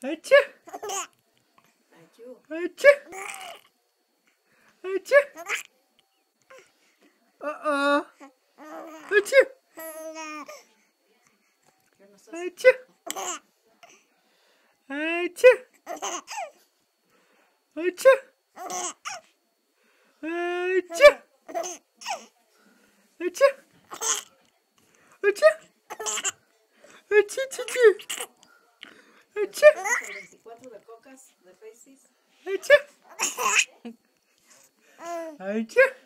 Achú. Achú. Achú. Achú. Achú. Achú. Achú. Achú. Achú. Achú. Achú, chichi. Achú. 24 de cocas de Faces. Achú. Achú.